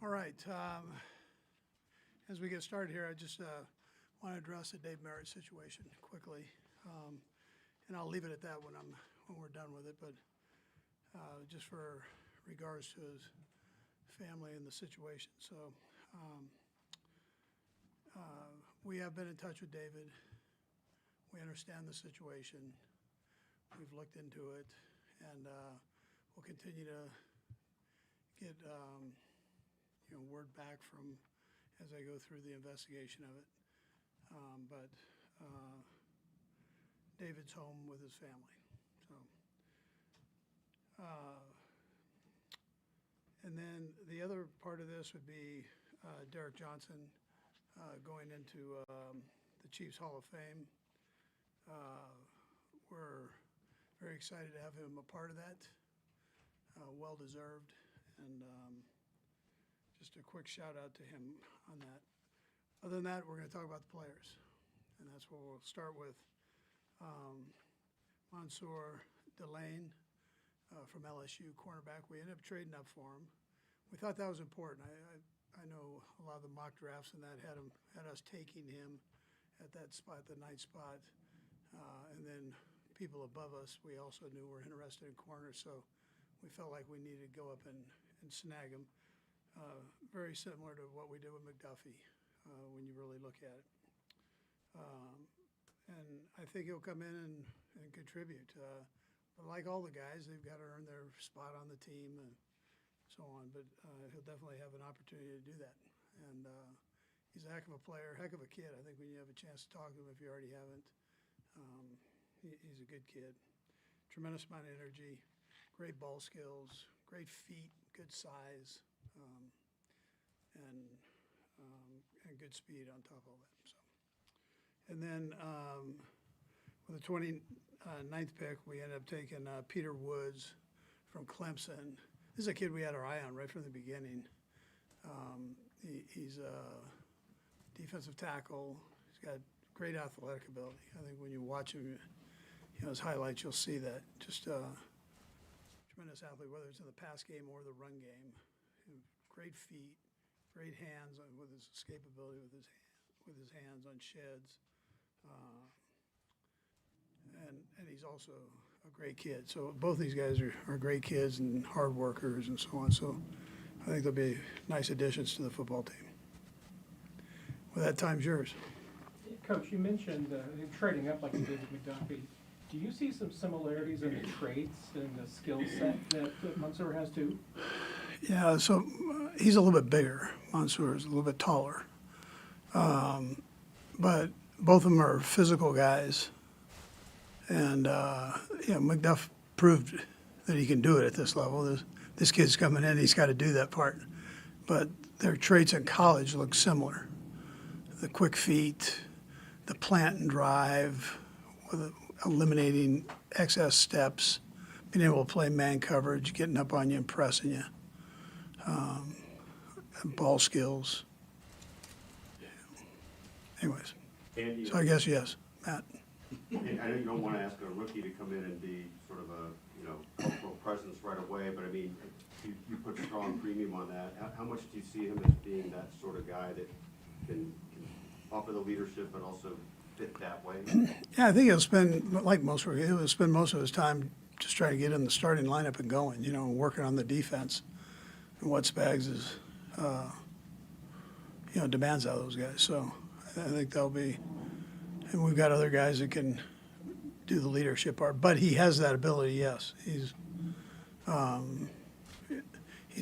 All right. As we get started here, I just want to address the Dave Merritt situation quickly, and I'll leave it at that when we're done with it. But just for regards to his family and the situation, so we have been in touch with David. We understand the situation. We've looked into it, and we'll continue to get word back from as I go through the investigation of it. But David's home with his family. So, and then the other part of this would be Derek Johnson going into the Chiefs Hall of Fame. We're very excited to have him a part of that. Well deserved, and just a quick shout out to him on that. Other than that, we're going to talk about the players, and that's what we'll start with. Mansour Delane from LSU, cornerback. We ended up trading up for him. We thought that was important. I know a lot of the mock drafts and that had us taking him at that spot, the 9th spot, and then people above us we also knew were interested in corners, so we felt like we needed to go up and snag him. Very similar to what we did with McDuffie when you really look at it. And I think he'll come in and contribute. But like all the guys, they've got to earn their spot on the team and so on. But he'll definitely have an opportunity to do that. And he's a heck of a player, heck of a kid. I think when you have a chance to talk to him, if you already haven't, he's a good kid. Tremendous amount of energy, great ball skills, great feet, good size, and good speed on top of all that. So, and then with the 29th pick, we ended up taking Peter Woods from Clemson. This is a kid we had our eye on right from the beginning. He's a defensive tackle. He's got great athletic ability. I think when you watch him, his highlights, you'll see that. Just tremendous athlete, whether it's in the pass game or the run game. Great feet, great hands with his escapability with his hands on sheds, and he's also a great kid. So both these guys are great kids and hard workers and so on. So I think they'll be nice additions to the football team. Well, that time's yours. Coach, you mentioned trading up like you did with McDuffie. Do you see some similarities in the traits and the skill set that Mansour has too? Yeah, so he's a little bit bigger. Mansour is a little bit taller. But both of them are physical guys. And, McDuff proved that he can do it at this level. This kid's coming in, he's got to do that part. But their traits in college look similar. The quick feet, the plant and drive, with eliminating excess steps, being able to play man coverage, getting up on you and pressing you. Ball skills. Anyways, Andy, so I guess yes, Matt. I know you don't want to ask a rookie to come in and be sort of a cultural presence right away, but I mean, you put strong premium on that. How much do you see him as being that sort of guy that can offer the leadership but also fit that way? Yeah, I think he'll spend, like most rookies, he'll spend most of his time just trying to get in the starting lineup and going, working on the defense. And what Spags is, demands out of those guys. So I think they'll be, and we've got other guys that can do the leadership part. But he has that ability, yes. He's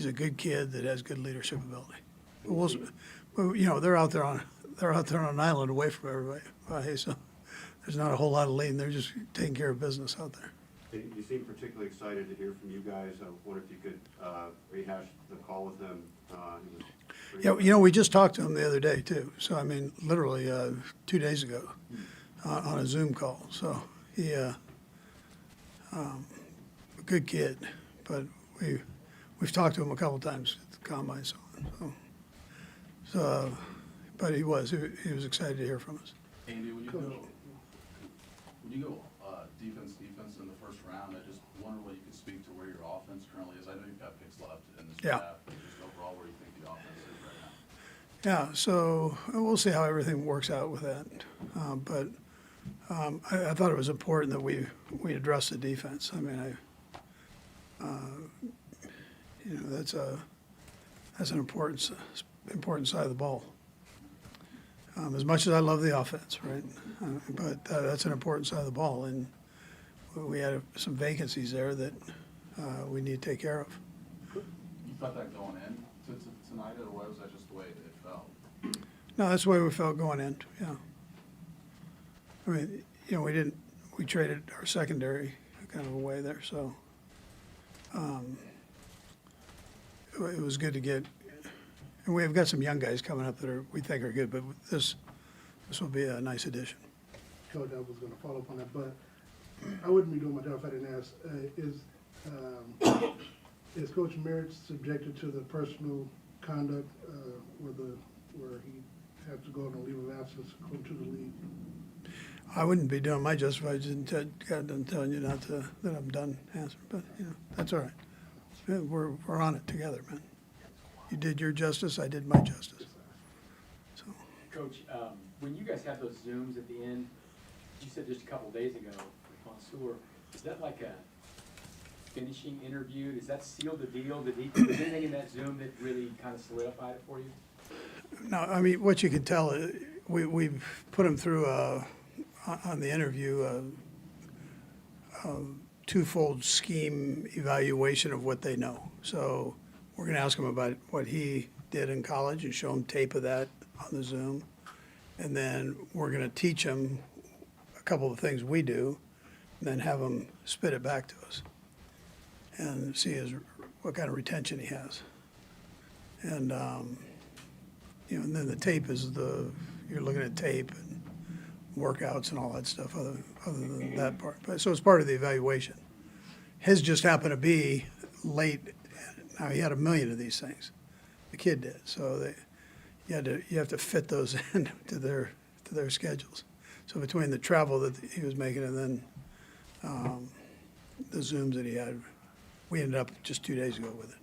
a good kid that has good leadership ability. But they're out there on an island away from everybody. So there's not a whole lot of leading. They're just taking care of business out there. You seem particularly excited to hear from you guys. I wonder if you could rehash the call with him. Yeah, we just talked to him the other day too. So I mean, literally 2 days ago on a Zoom call. So he, a good kid, but we've talked to him a couple times at the combine. So but he was excited to hear from us. Andy, when you go defense in the first round, I just wonder what you could speak to where your offense currently is. I know you've got picks left in this draft, but just overall where you think the offense Yeah, so we'll see how everything works out with that. But I thought it was important that we address the defense. I mean, that's an important side of the ball. As much as I love the offense, right? But that's an important side of the ball, and we had some vacancies there that we need to take care of. You thought that going in tonight, or was that just the way it felt? No, that's the way we felt going in, yeah. I mean, we traded our secondary kind of away there, so it was good to get, and we've got some young guys coming up that we think are good, but this will be a nice addition. Coach, I was gonna follow up on that, but I wouldn't be doing my job if I didn't ask, is Coach Merritt subjected to the personal conduct, where he had to go on a leave of absence according to the league? I wouldn't be doing my job if I got done telling you that I'm done answering, but, that's all right. Yeah, we're on it together, man. You did your justice, I did my justice. So, Coach, when you guys have those Zooms at the end, you said just a couple days ago with Mansour, is that like a finishing interview? Does that seal the deal? Was anything in that Zoom that really kind of solidified it for you? no, I mean, what you can tell, we've put them through on the interview, twofold scheme evaluation of what they know. So we're going to ask them about what he did in college and show them tape of that on the Zoom. And then we're going to teach them a couple of things we do, and then have them spit it back to us and see what kind of retention he has. And, and then the tape is you're looking at tape and workouts and all that stuff other than that part. But, so it's part of the evaluation. His just happened to be late. Now, he had 1 million of these things. The kid did. So you have to fit those into their schedules. So between the travel that he was making and then the Zooms that he had, we ended up just 2 days ago with it.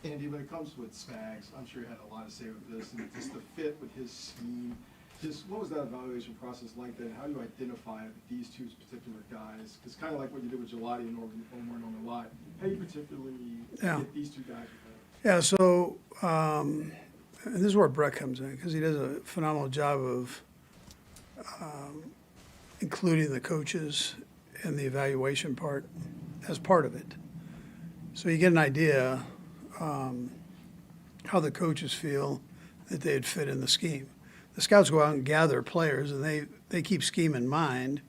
Andy, when it comes with Spags, I'm sure you had a lot to say with this, and just the fit with his scheme. Just what was that evaluation process like then? How do you identify these two particular guys? Because kind of like what you did with Gelati and Omar and Lot, how do you particularly get these two guys together? Yeah, so, and this is where Brett comes in, because he does a phenomenal job of including the coaches in the evaluation part as part of it. So you get an idea how the coaches feel that they'd fit in the scheme. The scouts go out and gather players, and they keep scheme in mind,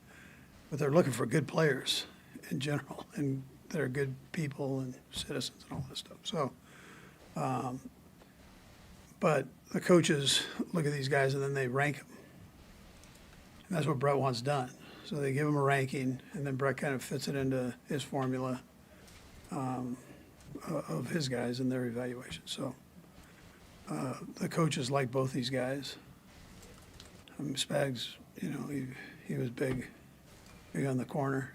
but they're looking for good players in general, and that are good people and citizens and all this stuff. So, but the coaches look at these guys and then they rank them. And that's what Brett wants done. So they give them a ranking, and then Brett kind of fits it into his formula of his guys and their evaluation. So the coaches like both these guys. Spags, he was big on the corner.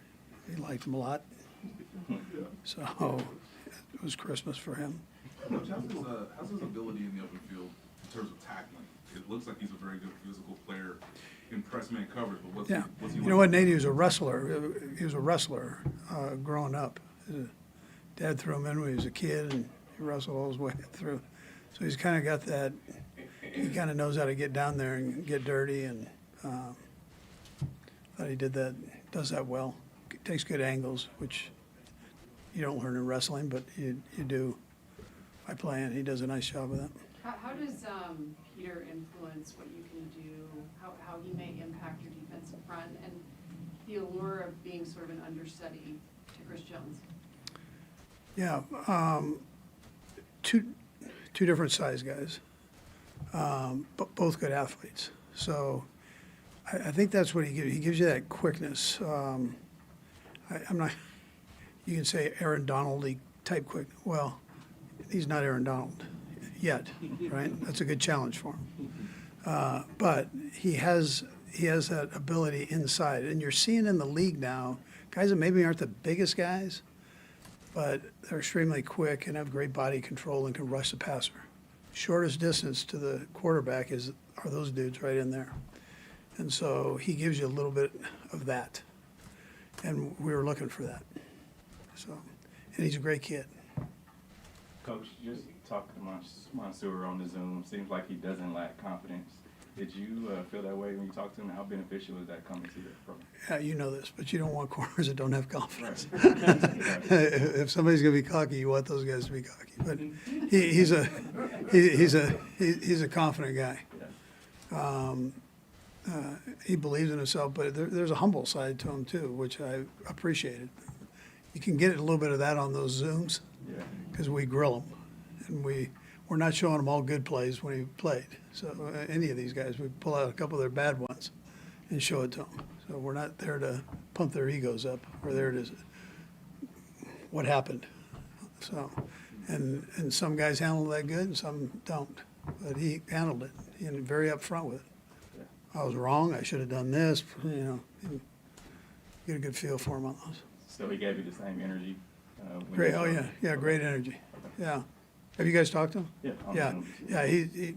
He liked him a lot. So it was Christmas for him. Coach, how's his ability in the open field in terms of tackling? It looks like he's a very good physical player in press man coverage, but what's he You like? know what, Nate, he was a wrestler. He was a wrestler growing up. His dad threw him in when he was a kid, and he wrestled all his way through. So he's kind of got that, he kind of knows how to get down there and get dirty, and thought he does that well. Takes good angles, which you don't learn in wrestling, but you do by playing. He does a nice job of that. How does Peter influence what you can do, how he may impact your defensive front, and the allure of being sort of an understudy to Chris Jones? Yeah, two different size guys, but both good athletes. So I think that's what he gives. He gives you that quickness. I'm not, you can say Aaron Donald-y type quick. Well, he's not Aaron Donald yet, right? That's a good challenge for him. But he has that ability inside. And you're seeing in the league now, guys that maybe aren't the biggest guys, but they're extremely quick and have great body control and can rush the passer. shortest distance to the quarterback are those dudes right in there. And so he gives you a little bit of that. And we were looking for that. So, and he's a great kid. Coach, just talking to Mansour on the Zoom, seems like he doesn't lack confidence. Did you feel that way when you talked to him? How beneficial is that coming to the program? Yeah, you know this, but you don't want corners that don't have confidence. Right. If somebody's gonna be cocky, you want those guys to be cocky. But he's a confident guy. He believes in himself, but there's a humble side to him too, which I appreciated. You can get a little bit of that on those Zooms Yeah. because we grill them, and we're not showing them all good plays when he played. So any of these guys, we pull out a couple of their bad ones and show it to them. So we're not there to pump their egos up. We're there to what happened. So, and some guys handle that good and some don't. But he handled it and very upfront with it. I was wrong. I should have done this. You know, and get a good feel for him on those. So he gave you the same energy? When Great. you Oh showed yeah, him? yeah. Great energy. Yeah. Have you guys talked to him? Yeah. on Yeah. Zoom. Yeah. He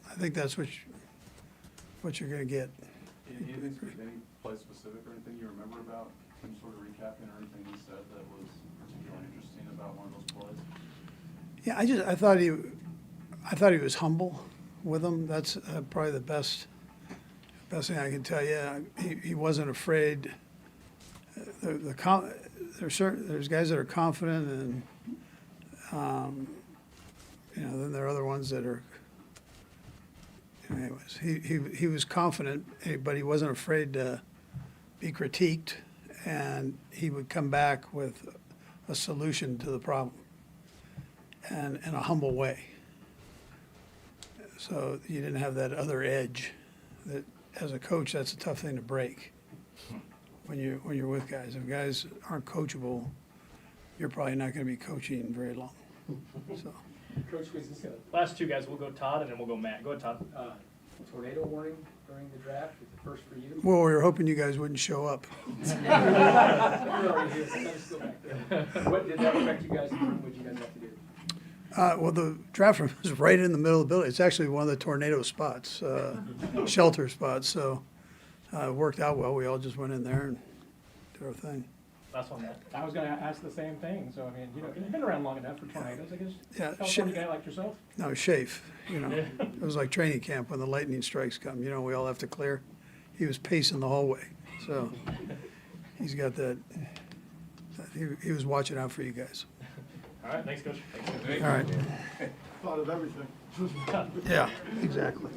I think that's what you're gonna get. Anything, any play specific or anything you remember about him sort of recapping or anything he said that was particularly interesting about one of those plays? Yeah, I thought he was humble with them. That's probably the best thing I can tell you. He wasn't afraid. There's guys that are confident, and then there are other ones that are. Anyways, he was confident, but he wasn't afraid to be critiqued, and he would come back with a solution to the problem, and in a humble way. So you didn't have that other edge. That as a coach, that's a tough thing to break. When you're with guys, if guys aren't coachable, you're probably not going to be coaching very long. So. Coach, was this Last two guys, we'll go Todd and then we'll go Matt. Go ahead, Todd. tornado warning during the draft? Was it first for you? Well, we were hoping you guys wouldn't show up. We're already here, so let's go back there. What did that affect you guys in the room? What did you guys have to do? Well, the draft room is right in the middle of the building. It's actually one of the tornado spots, shelter spots. So it worked out well. We all just went in there and did our thing. Last one, Matt. I was gonna ask the same thing, so I mean, you've been around long enough for tornadoes, I guess. Yeah, California guy like yourself? No, Shafe, it was like training camp when the lightning strikes come. We all have to clear. He was pacing the hallway. So he's got that. He was watching out for you guys. All right, thanks, Coach. All right. Thought of everything. Yeah, exactly.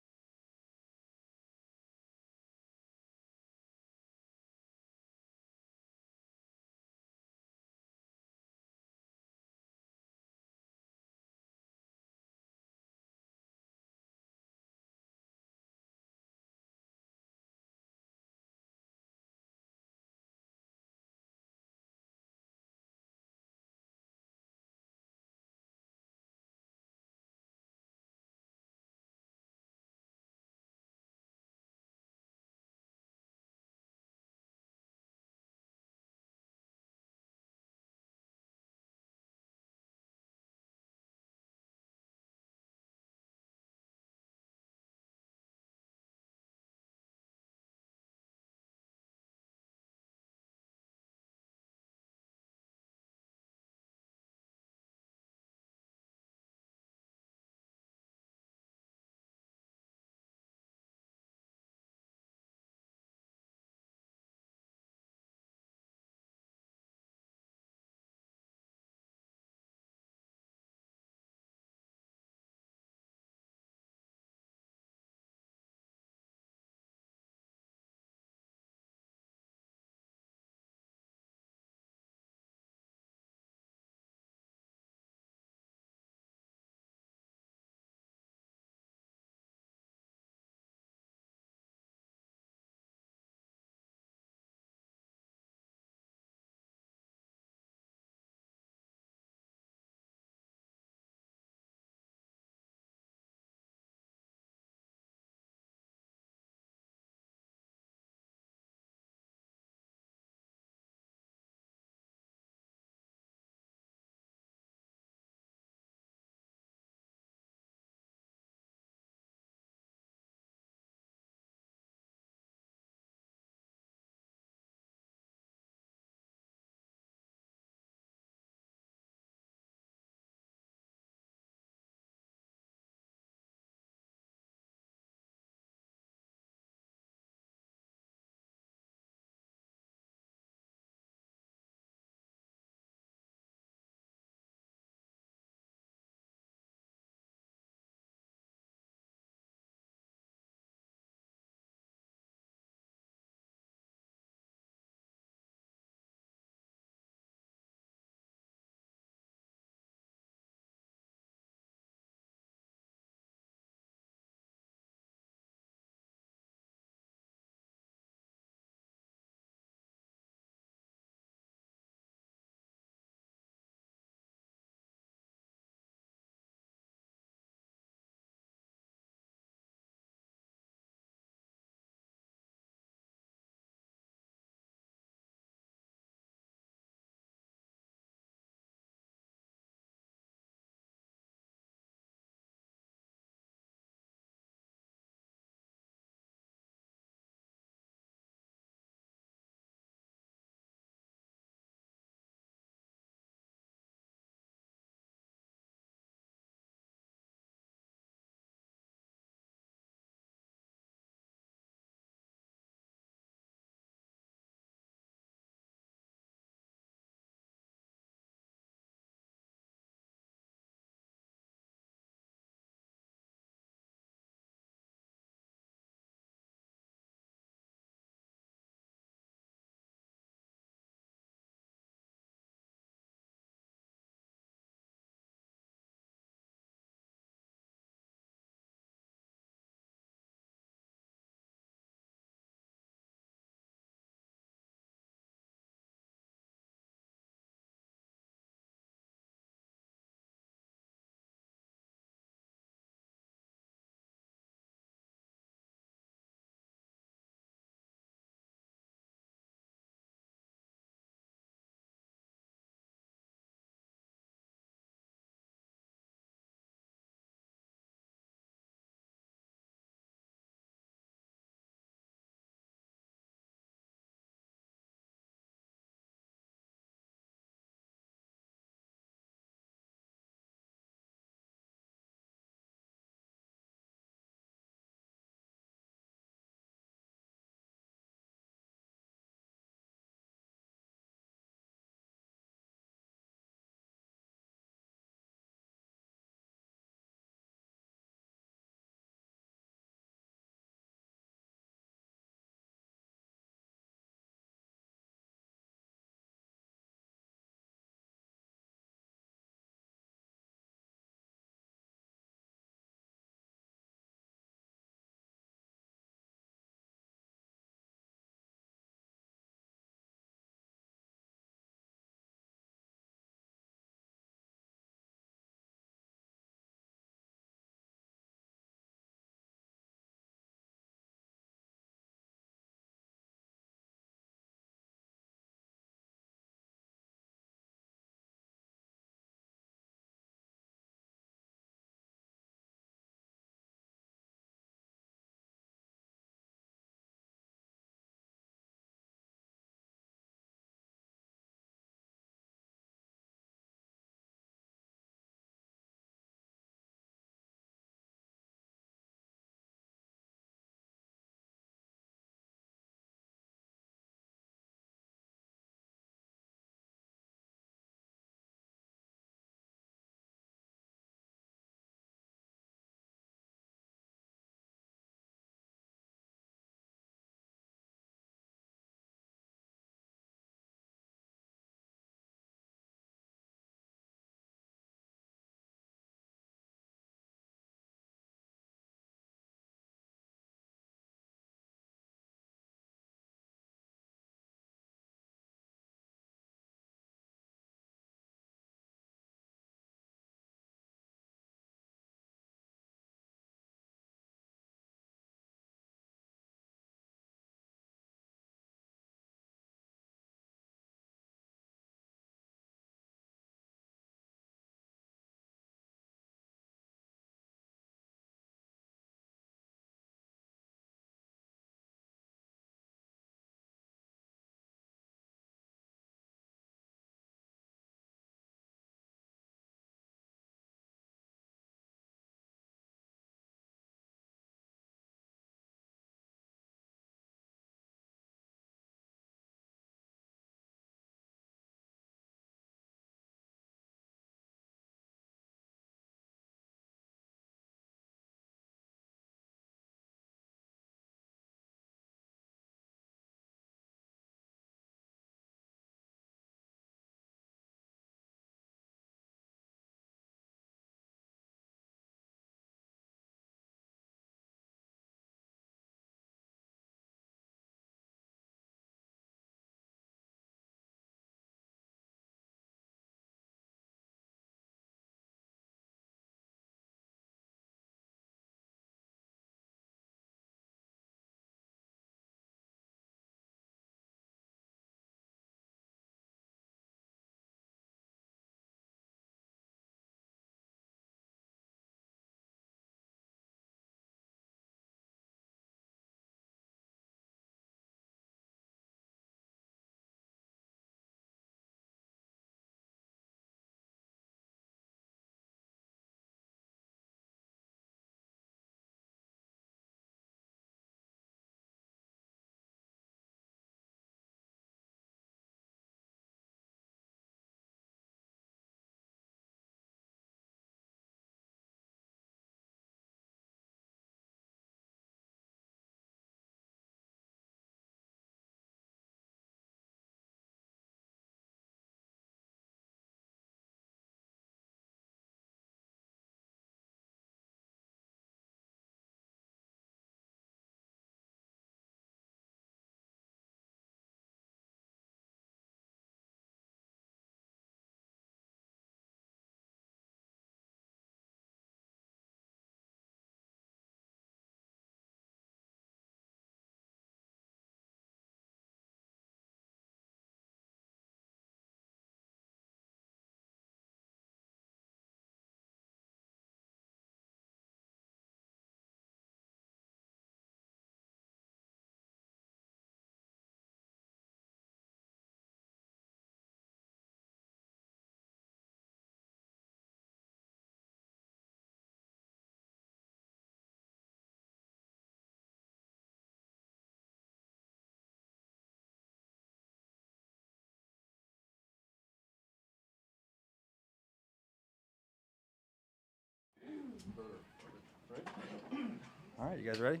All right, you guys ready?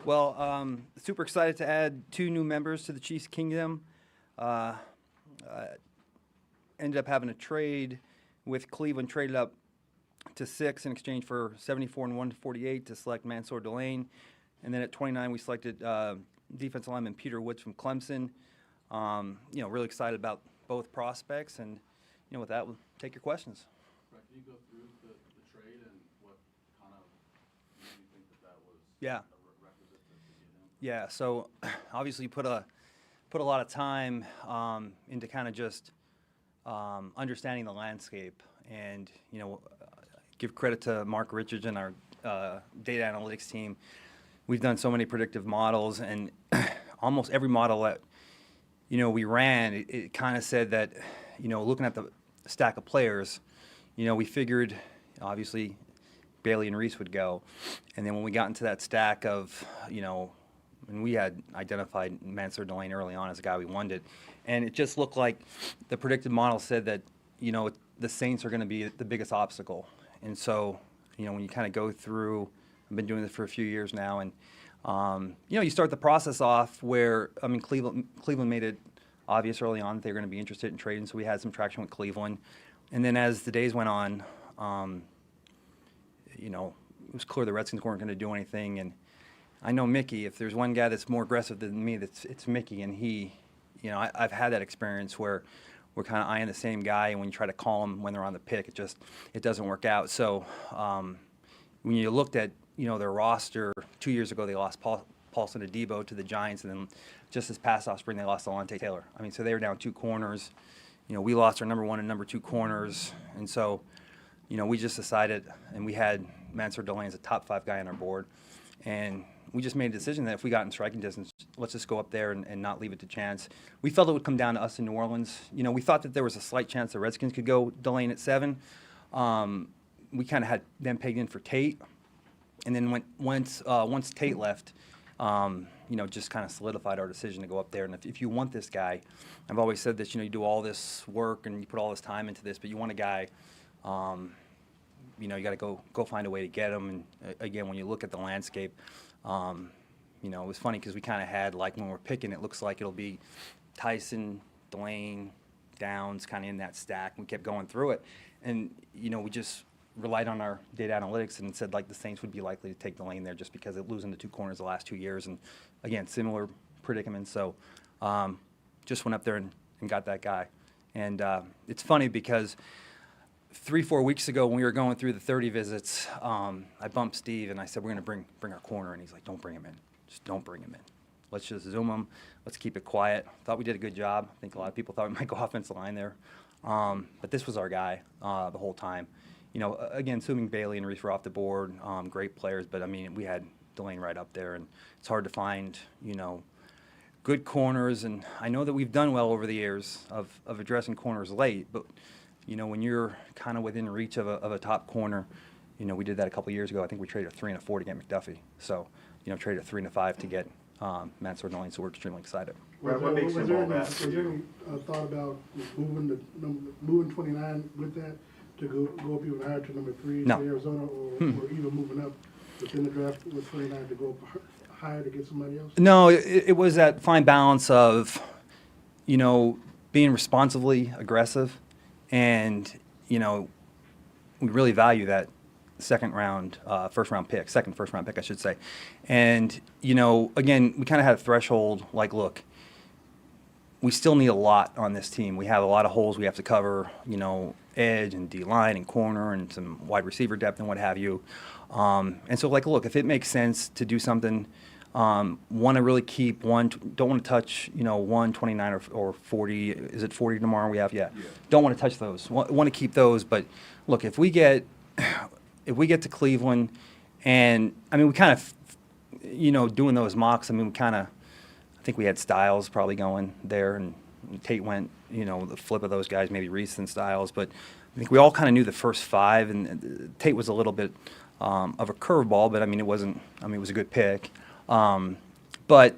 Well, super excited to add 2 new members to the Chiefs Kingdom. Ended up having a trade with Cleveland, traded up to 6 in exchange for 74 and 148 to select Mansour Delane. And then at 29, we selected defensive lineman Peter Woods from Clemson. Really excited about both prospects. And, with that, we'll take your questions. Right, can you go through the trade and what kind of made you think that was Yeah. a requisite to get him? Yeah, so obviously put a lot of time into kind of just understanding the landscape, and give credit to Mark Richards and our data analytics team. We've done so many predictive models, and almost every model that we ran, it kind of said that looking at the stack of players, we figured obviously Bailey and Reese would go, and then when we got into that stack of and we had identified Mansour Delane early on as a guy we wanted, and it just looked like the predictive model said that the Saints are going to be the biggest obstacle. And so when you kind of go through, I've been doing this for a few years now, and you start the process off where Cleveland made it obvious early on that they were going to be interested in trading, so we had some traction with Cleveland, and then as the days went on, it was clear the Redskins weren't going to do anything. And I know Mickey, if there's one guy that's more aggressive than me, it's Mickey, and he, I've had that experience where we're kind of eyeing the same guy, and when you try to call them when they're on the pick, it doesn't work out. So when you looked at their roster 2 years ago, they lost Paulson Adebo to the Giants, and then just this past off spring they lost Alontae Taylor. So they were down 2 corners. We lost our number 1 and number 2 corners, and so we just decided, and we had Mansour Delane as a top 5 guy on our board, and we just made a decision that if we got in striking distance, let's just go up there and not leave it to chance. We felt it would come down to us in New Orleans. We thought that there was a slight chance the Redskins could go Delane at 7. We kind of had them pegged in for Tate. And then once Tate left, just kind of solidified our decision to go up there. And if you want this guy, I've always said this, you do all this work and you put all this time into this, but you want a guy, you got to go find a way to get him. And again, when you look at the landscape, it was funny because we kind of had, like, when we're picking, it looks like it'll be Tyson, Delane, Downs, kind of in that stack. We kept going through it. And, we just relied on our data analytics and said, like, the Saints would be likely to take Delane there just because of losing the 2 corners the last 2 years. And, again, similar predicament. So just went up there and got that guy. And it's funny because 3-4 weeks ago when we were going through the 30 visits, I bumped Steve and I said, we're going to bring our corner. And he's like, don't bring him in. Just don't bring him in. Let's just zoom him. Let's keep it quiet. Thought we did a good job. I think a lot of people thought we might go offensive line there. But this was our guy the whole time. Again, assuming Bailey and Reese were off the board, great players. But, we had Delane right up there. And it's hard to find, good corners. And I know that we've done well over the years of addressing corners late. But, when you're kind of within reach of a top corner, we did that a couple of years ago. I think we traded a 3 and a 4 to get McDuffie. So, traded a 3 and a 5 to get Mansour Delane. So we're extremely excited. What makes him all that? Was there any thought about moving 29 with that to go up even higher to number 3 No. to Arizona, or even moving up within the draft with 29 to go up higher to get somebody else? No, it was that fine balance of, being responsibly aggressive, and, we really value that second first round pick, I should say. And, again, we kind of had a threshold, like, look, we still need a lot on this team. We have a lot of holes we have to cover, edge and D-line and corner and some wide receiver depth and what have you. And so, like, look, if it makes sense to do something, want to really keep don't want to touch, 129 or 40. Is it 40 tomorrow we have? Yeah. Don't want to touch those. Want to keep those. But, look, if we get to Cleveland, and, we kind of, doing those mocks, we kind of, I think we had Styles probably going there, and Tate went, the flip of those guys, maybe Reese and Styles. But I think we all kind of knew the first 5, and Tate was a little bit of a curveball, but, it wasn't, it was a good pick. But,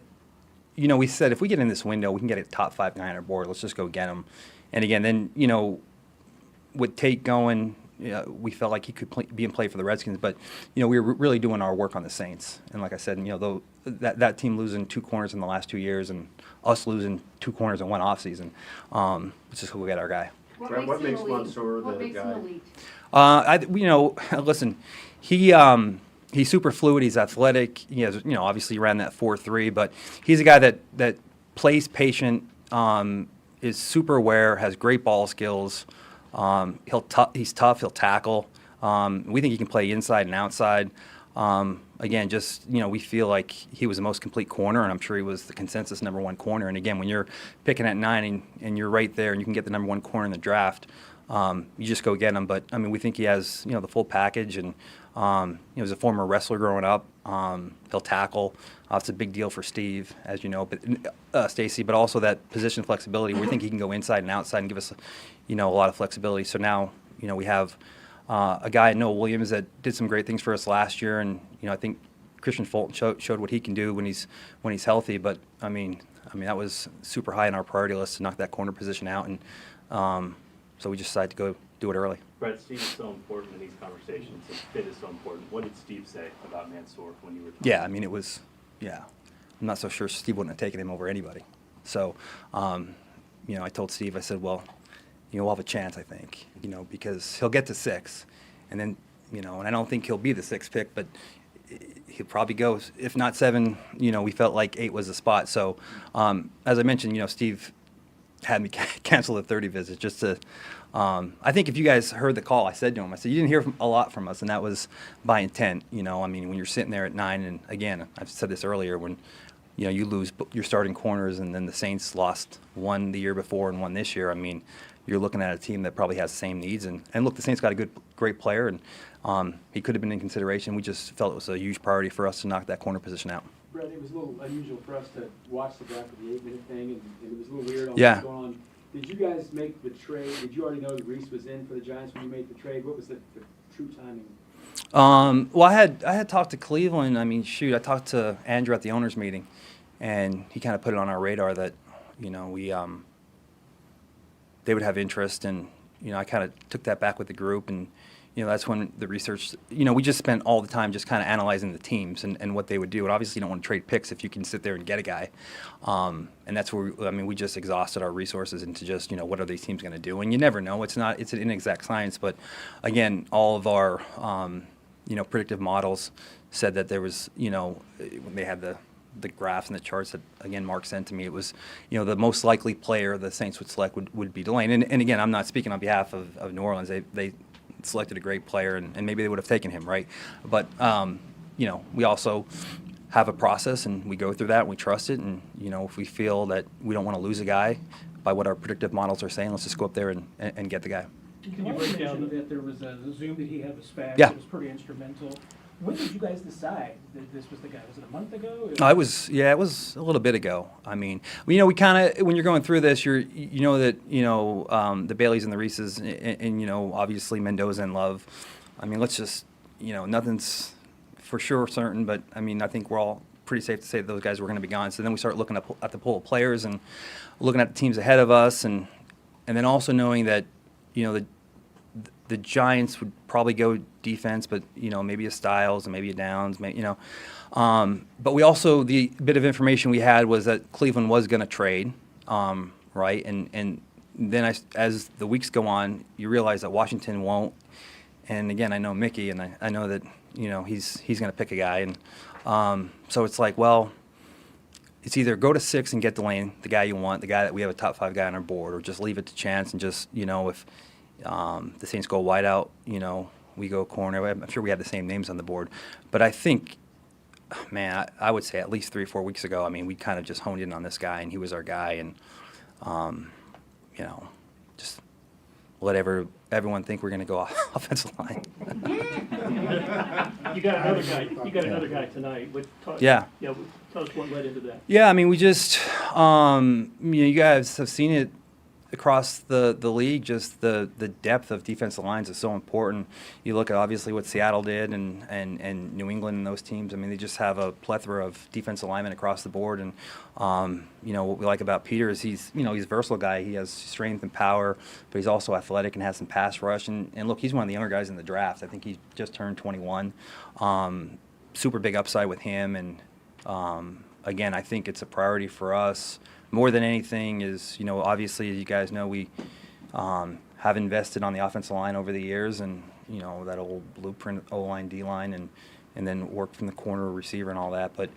we said if we get in this window, we can get a top 5 guy on our board. Let's just go get him. And again, then, with Tate going, we felt like he could be in play for the Redskins. But, we were really doing our work on the Saints. And like I said, though that team losing 2 corners in the last 2 years and us losing 2 corners in one offseason, let's just go get our guy. What makes Mansour What the makes guy? him elite? Listen, he's super fluid. He's athletic. He has, obviously ran that 4.3, but he's a guy that plays patient, is super aware, has great ball skills. He's tough. He'll tackle. We think he can play inside and outside. Again, just, we feel like he was the most complete corner, and I'm sure he was the consensus #1 corner. And again, when you're picking at 9 and you're right there and you can get the #1 corner in the draft, you just go get him. But, we think he has, the full package. And, he was a former wrestler growing up. He'll tackle. It's a big deal for Steve, as you know, but Stacy, but also that position flexibility. We think he can go inside and outside and give us, a lot of flexibility. So now, we have a guy, Noah Williams, that did some great things for us last year. And, I think Christian Fulton showed what he can do when he's healthy. But, I mean, that was super high on our priority list to knock that corner position out. And so we just decided to go do it early. Brett, Steve is so important in these conversations, and fit is so important. What did Steve say about Mansour when you were talking? Yeah, I'm not so sure Steve wouldn't have taken him over anybody. So, I told Steve, I said, well, we'll have a chance, I think, because he'll get to 6, and then, and I don't think he'll be the 6th pick, but he'll probably go, if not 7, we felt like 8 was the spot. So, as I mentioned, Steve had me cancel the 30 visit just to, I think if you guys heard the call, I said to him, I said, you didn't hear a lot from us, and that was by intent. When you're sitting there at 9, and again, I've said this earlier, when, you lose your starting corners, and then the Saints lost 1 the year before and 1 this year, you're looking at a team that probably has the same needs. And look, the Saints got a great player, and he could have been in consideration. We just felt it was a huge priority for us to knock that corner position out. Brett, it was a little unusual for us to watch the draft with the 8-minute thing, and it was a little weird on Yeah. what's going on. Did you guys make the trade? Did you already know that Reese was in for the Giants when you made the trade? What was the true timing? Well, I had talked to Cleveland. I talked to Andrew at the owners meeting, and he kind of put it on our radar that, we they would have interest, and I kind of took that back with the group, and that's when the research. We just spent all the time just kind of analyzing the teams and what they would do, and obviously you don't want to trade picks if you can sit there and get a guy, and that's where we just exhausted our resources into just what are these teams going to do, and you never know. It's an inexact science, but again, all of our predictive models said that there was when they had the graphs and the charts that, again, Mark sent to me, it was, the most likely player the Saints would select would be Delane. And again, I'm not speaking on behalf of New Orleans. They selected a great player, and maybe they would have taken him, right? But, we also have a process, and we go through that, and we trust it. And, if we feel that we don't want to lose a guy by what our predictive models are saying, let's just go up there and get the guy. Can you mention that there was a Zoom that he had with Spags? Yeah. It was pretty instrumental. When did you guys decide that this was the guy? Was it a month ago? It was a little bit ago. We kind of, when you're going through this, that the Baileys and the Reeses, and obviously Mendoza and Love. Let's just, nothing's for sure certain, but I think we're all pretty safe to say that those guys were going to be gone. So then we start looking at the pool of players and looking at the teams ahead of us, and then also knowing that, the Giants would probably go defense, but maybe a Styles and maybe a Downs, but we also, the bit of information we had was that Cleveland was going to trade, right? And then as the weeks go on, you realize that Washington won't. And again, I know Mickey, and I know that he's going to pick a guy, and so it's like, well, it's either go to 6 and get Delane, the guy you want, the guy that we have a top 5 guy on our board, or just leave it to chance and just if the Saints go wide out, we go corner. I'm sure we had the same names on the board. But I think, man, I would say at least 3 or 4 weeks ago, we kind of just honed in on this guy, and he was our guy. And, just let everyone think we're going to go offensive line. You got another guy. You got another guy tonight. Yeah. Yeah. Tell us what led into that. Yeah, we just, you guys have seen it across the league, just the depth of defensive lines is so important. You look at obviously what Seattle did and New England and those teams. I mean, they just have a plethora of defensive linemen across the board. And, what we like about Peter is he's a versatile guy. He has strength and power, but he's also athletic and has some pass rush. And look, he's one of the younger guys in the draft. I think he just turned 21. Super big upside with him. And, again, I think it's a priority for us. More than anything is, obviously, as you guys know, we have invested on the offensive line over the years, and, that old blueprint O-line, D-line, and then work from the corner receiver and all that. But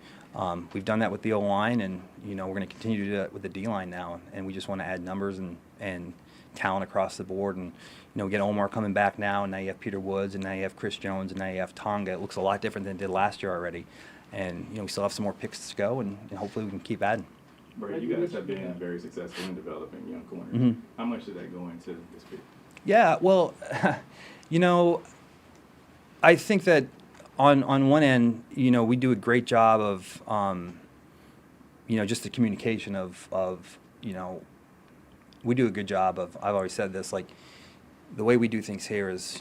we've done that with the O-line, and, we're going to continue to do that with the D-line now. And we just want to add numbers and talent across the board. And, we get Omar coming back now, and now you have Peter Woods, and now you have Chris Jones, and now you have Tonga. It looks a lot different than it did last year already. And, we still have some more picks to go, and hopefully we can keep adding. Right, you guys have been very successful in developing young corners. Mhm. How much did that go into this pick? Yeah, well, I think that on one end, we do a great job of, just the communication of, we do a good job of, I've always said this, like, the way we do things here is,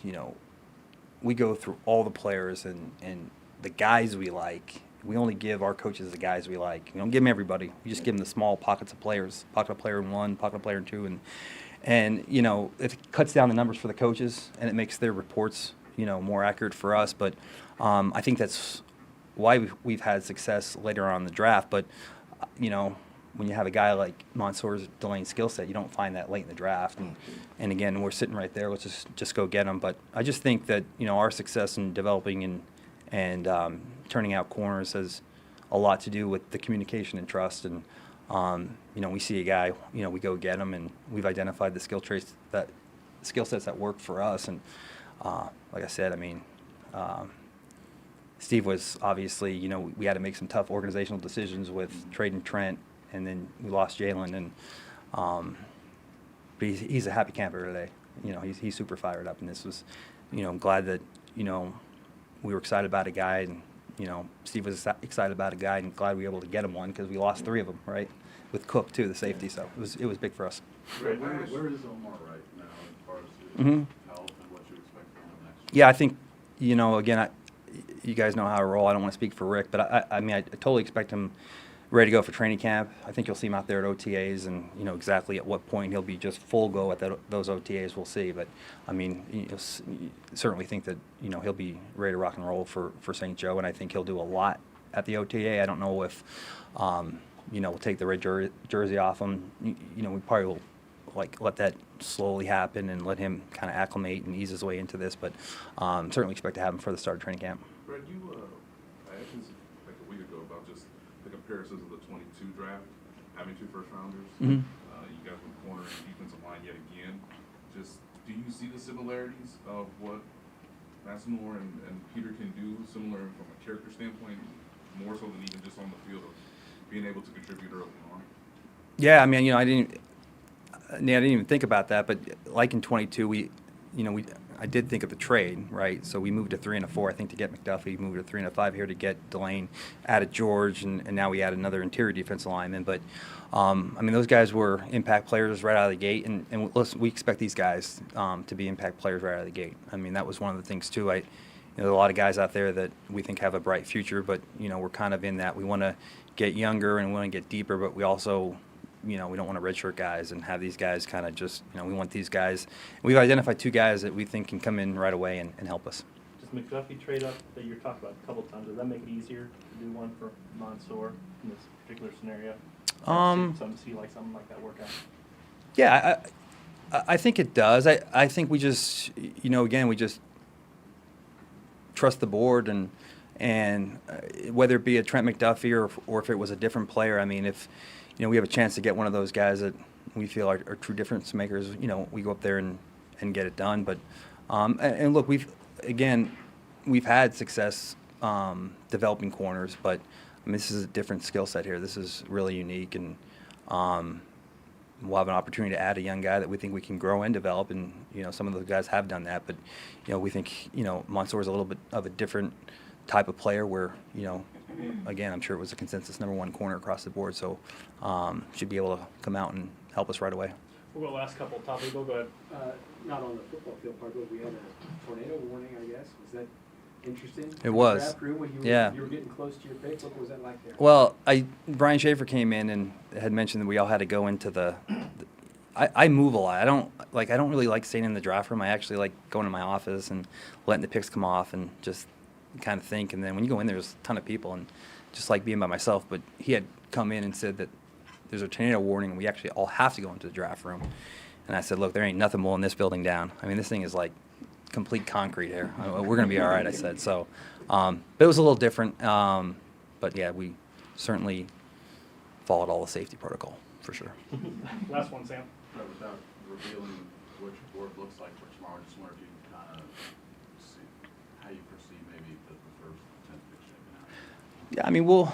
we go through all the players and the guys we like. We only give our coaches the guys we like. We don't give them everybody. We just give them the small pockets of players, pocket of player in one, pocket of player in two, and it cuts down the numbers for the coaches and it makes their reports, more accurate for us. But I think that's why we've had success later on in the draft. But when you have a guy like Mansour's delaying skill set, you don't find that late in the draft. And again, we're sitting right there. Let's just go get him. But I just think that our success in developing and turning out corners has a lot to do with the communication and trust. And, we see a guy, we go get him, and we've identified the skill sets that work for us. And like I said, I mean, Steve was obviously, we had to make some tough organizational decisions with trading Trent, and then we lost Jalen. And but he's a happy camper today. He's super fired up, and this was, I'm glad that, we were excited about a guy, and Steve was excited about a guy, and glad we were able to get him one because we lost 3 of them, right? With Cook too, the safety. So it was big for us. Right, where is Omar right now as far as his Mhm. health and what you expect from him next year? Yeah, I think again, you guys know how I roll. I don't want to speak for Rick, but I mean, I totally expect him ready to go for training camp. I think you'll see him out there at OTAs, and exactly at what point he'll be just full go at those OTAs, we'll see. But I mean, you certainly think that he'll be ready to rock and roll for St. Joe, and I think he'll do a lot at the OTA. I don't know if we'll take the red jersey off him. We probably will let that slowly happen and let him kind of acclimate and ease his way into this. But certainly expect to have him for the start of training camp. Brad, I asked this like a week ago about just the comparisons of the 22 draft, having 2 first-rounders. Mhm. You guys went corner and defensive line yet again. Just, do you see the similarities of what Massimore and Peter can do, similar from a character standpoint, more so than even just on the field of being able to contribute early on? Yeah, I mean, I didn't even think about that, but like in 22, I did think of the trade, right? So we moved to 3 and a 4, I think, to get McDuffie. Moved to 3 and a 5 here to get Delane. Added George, and now we add another interior defensive lineman. But I mean, those guys were impact players right out of the gate, and listen, we expect these guys to be impact players right out of the gate. I mean, that was one of the things too. There are a lot of guys out there that we think have a bright future, but we're kind of in that we want to get younger and we want to get deeper, but we also we don't want to redshirt guys and have these guys kind of just, we want these guys. We've identified 2 guys that we think can come in right away and help us. Does McDuffie trade up that you're talking about a couple times, does that make it easier to do one for Mansour in this particular scenario? See like something like that work out? Yeah, I think it does. I think we just, again, we just trust the board, and whether it be a Trent McDuffie or if it was a different player, I mean, if we have a chance to get one of those guys that we feel are true difference makers, we go up there and get it done. But and look, we've had success developing corners, but I mean, this is a different skill set here. This is really unique, and we'll have an opportunity to add a young guy that we think we can grow and develop. And some of those guys have done that, but we think Mansour is a little bit of a different type of player where again, I'm sure it was a consensus #1 corner across the board, so should be able to come out and help us right away. We'll go last couple, Tom, we'll go ahead. Not on the football field part, but we had a tornado warning, I guess. Was that interesting? It was. Draft room when you were, Yeah. you were getting close to your pick. What was that like there? Well, Brian Schaefer came in and had mentioned that we all had to go into I move a lot. I don't really like staying in the draft room. I actually like going to my office and letting the picks come off and just kind of think. And then when you go in, there's a ton of people and just like being by myself. But he had come in and said that there's a tornado warning and we actually all have to go into the draft room. And I said, look, there ain't nothing pulling this building down. I mean, this thing is like complete concrete here. We're going to be all right, I said. So, but it was a little different. But yeah, we certainly followed all the safety protocol for sure. Last one, Sam. Without revealing what your board looks like for tomorrow, just wonder if you can kind of see how you perceive maybe the first 10 picks shaping out. Yeah, I mean, we'll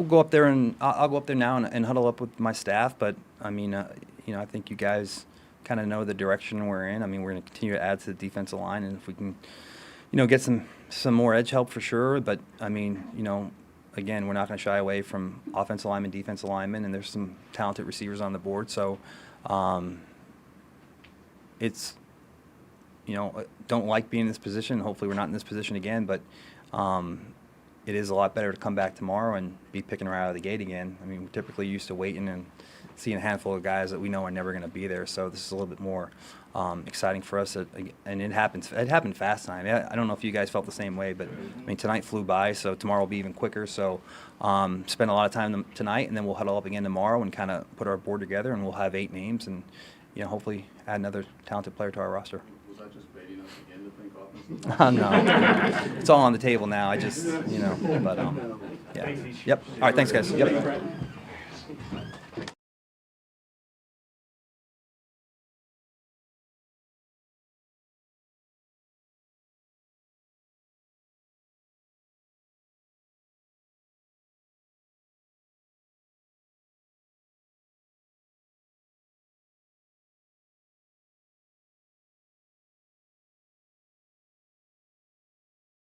go up there and I'll go up there now and huddle up with my staff. But I mean, I think you guys kind of know the direction we're in. I mean, we're going to continue to add to the defensive line, and if we can, get some more edge help for sure. But I mean, again, we're not going to shy away from offensive linemen, defensive linemen, and there's some talented receivers on the board. So it's, don't like being in this position. Hopefully we're not in this position again, but it is a lot better to come back tomorrow and be picking right out of the gate again. I mean, we're typically used to waiting and seeing a handful of guys that we know are never going to be there. So this is a little bit more exciting for us. And it happened fast tonight. I don't know if you guys felt the same way, but I mean, tonight flew by, so tomorrow will be even quicker. So spend a lot of time tonight, and then we'll huddle up again tomorrow and kind of put our board together, and we'll have 8 names and, hopefully add another talented player to our roster. Was that just baiting us again to think offensive? No, it's all on the table now. I just, but yeah. Yep. All right, thanks, guys. Yep.